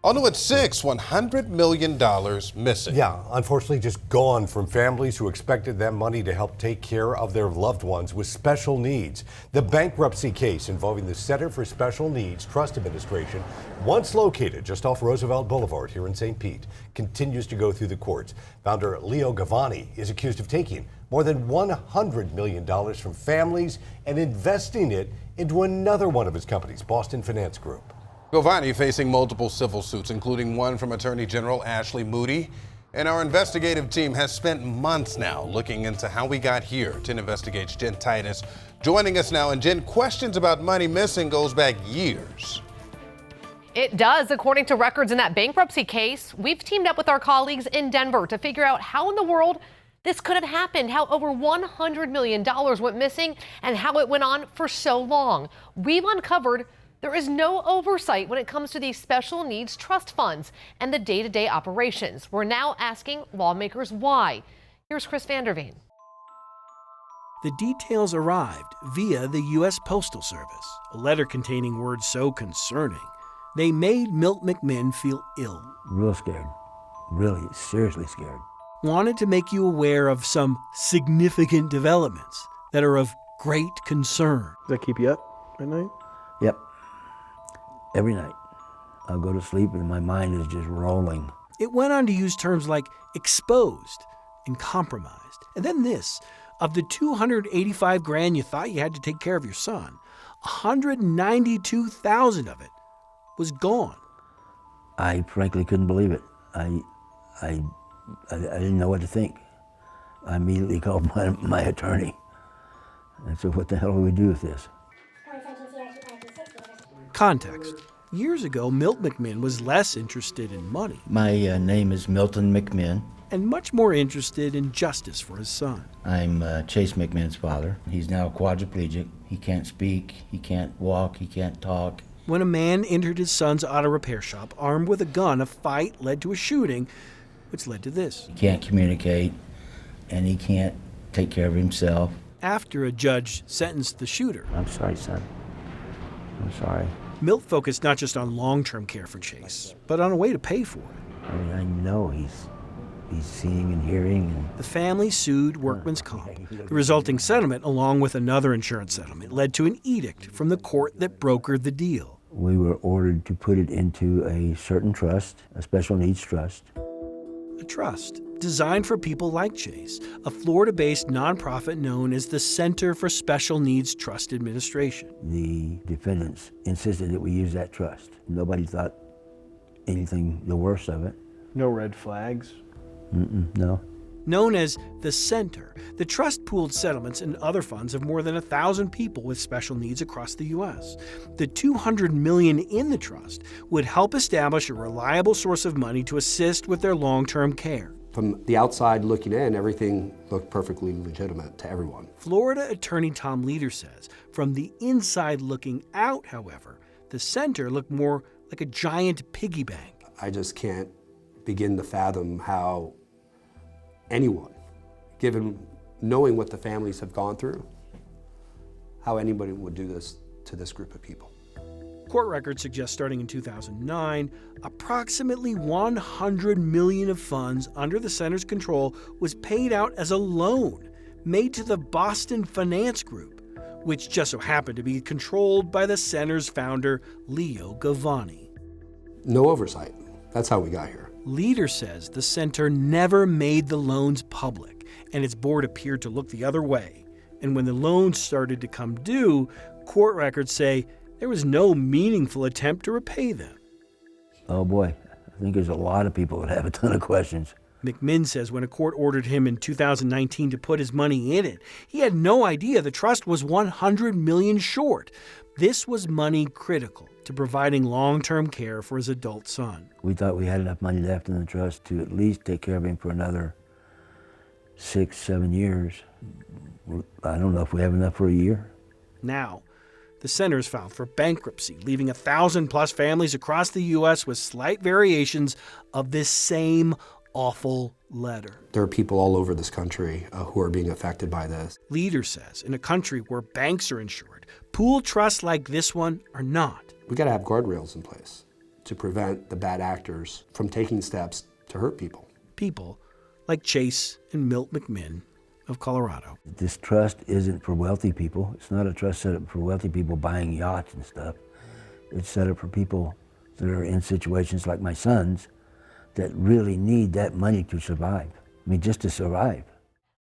All new at 6, $100 million missing. Yeah, unfortunately just gone from families who expected that money to help take care of their loved ones with special needs. The bankruptcy case involving the Center for Special Needs Trust Administration, once located just off Roosevelt Boulevard here in St. Pete, continues to go through the courts. Founder Leo Gavani is accused of taking more than $100 million from families and investing it into another one of his companies, Boston Finance Group. Gavani facing multiple civil suits, including one from Attorney General Ashley Moody. And our investigative team has spent months now looking into how we got here. 10 Investigates Jen Titus joining us now. And Jen, questions about money missing goes back years. It does, according to records in that bankruptcy case. We've teamed up with our colleagues in Denver to figure out how in the world this could have happened, how over $100 million went missing, and how it went on for so long. We've uncovered there is no oversight when it comes to these special needs trust funds and the day-to-day operations. We're now asking lawmakers why. Here's Chris Vanderveen. The details arrived via the U.S. Postal Service, a letter containing words so concerning, they made Milt McMinn feel ill. Real scared. Really, seriously scared. Wanted to make you aware of some significant developments that are of great concern. Does that keep you up at night? Yep. Every night. I'll go to sleep and my mind is just rolling. It went on to use terms like exposed and compromised. And then this, of the $285,000 you thought you had to take care of your son, $192,000 of it was gone. I frankly couldn't believe it. I didn't know what to think. I immediately called my attorney. I said, what the hell do we do with this? Context. Years ago, Milt McMinn was less interested in money. My name is Milton McMinn. And much more interested in justice for his son. I'm Chase McMinn's father. He's now quadriplegic. He can't speak, he can't walk, he can't talk. When a man entered his son's auto repair shop armed with a gun, a fight led to a shooting, which led to this. He can't communicate, and he can't take care of himself. After a judge sentenced the shooter. I'm sorry, son. I'm sorry. Milt focused not just on long-term care for Chase, but on a way to pay for it. I mean, I know he's seeing and hearing. And the family sued Workman's Comp. The resulting settlement, along with another insurance settlement, led to an edict from the court that brokered the deal. We were ordered to put it into a certain trust, a special needs trust. A trust designed for people like Chase, a Florida-based nonprofit known as the Center for Special Needs Trust Administration. The defendants insisted that we use that trust. Nobody thought anything the worst of it. No red flags? No. Known as the Center, the trust pooled settlements and other funds of more than 1,000 people with special needs across the U.S. The $200 million in the trust would help establish a reliable source of money to assist with their long-term care. From the outside looking in, everything looked perfectly legitimate to everyone. Florida attorney Tom Leader says, from the inside looking out, however, the center looked more like a giant piggy bank. I just can't begin to fathom how anyone, given knowing what the families have gone through, how anybody would do this to this group of people. Court records suggest starting in 2009, approximately $100 million of funds under the center's control was paid out as a loan made to the Boston Finance Group, which just so happened to be controlled by the center's founder, Leo Gavani. No oversight. That's how we got here. Leader says the center never made the loans public, and its board appeared to look the other way. And when the loans started to come due, court records say there was no meaningful attempt to repay them. Oh boy, I think there's a lot of people that have a ton of questions. McMinn says when a court ordered him in 2019 to put his money in it, he had no idea the trust was $100 million short. This was money critical to providing long-term care for his adult son. We thought we had enough money left in the trust to at least take care of him for another 6-7 years. I don't know if we have enough for a year. Now, the center's filed for bankruptcy, leaving 1,000+ families across the U.S. with slight variations of this same awful letter. There are people all over this country who are being affected by this. Leader says in a country where banks are insured, pooled trusts like this one are not. We got to have guardrails in place to prevent the bad actors from taking steps to hurt people. People like Chase and Milt McMinn of Colorado. This trust isn't for wealthy people. It's not a trust set up for wealthy people buying yachts and stuff. It's set up for people that are in situations like my sons that really need that money to survive. I mean, just to survive.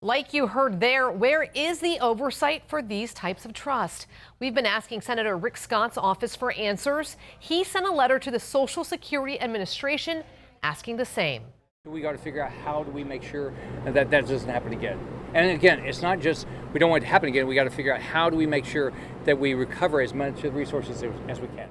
Like you heard there, where is the oversight for these types of trust? We've been asking Senator Rick Scott's office for answers. He sent a letter to the Social Security Administration asking the same. We got to figure out how do we make sure that doesn't happen again. And again, it's not just we don't want it to happen again. We got to figure out how do we make sure that we recover as much of the resources as we can.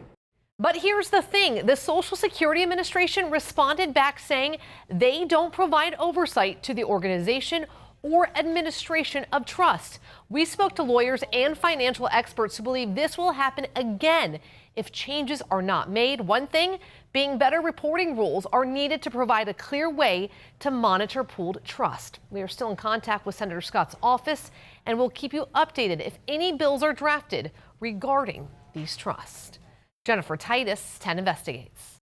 But here's the thing. The Social Security Administration responded back saying they don't provide oversight to the organization or administration of trust. We spoke to lawyers and financial experts who believe this will happen again if changes are not made. One thing being better reporting rules are needed to provide a clear way to monitor pooled trust. We are still in contact with Senator Scott's office and will keep you updated if any bills are drafted regarding these trusts. Jennifer Titus, 10 Investigates.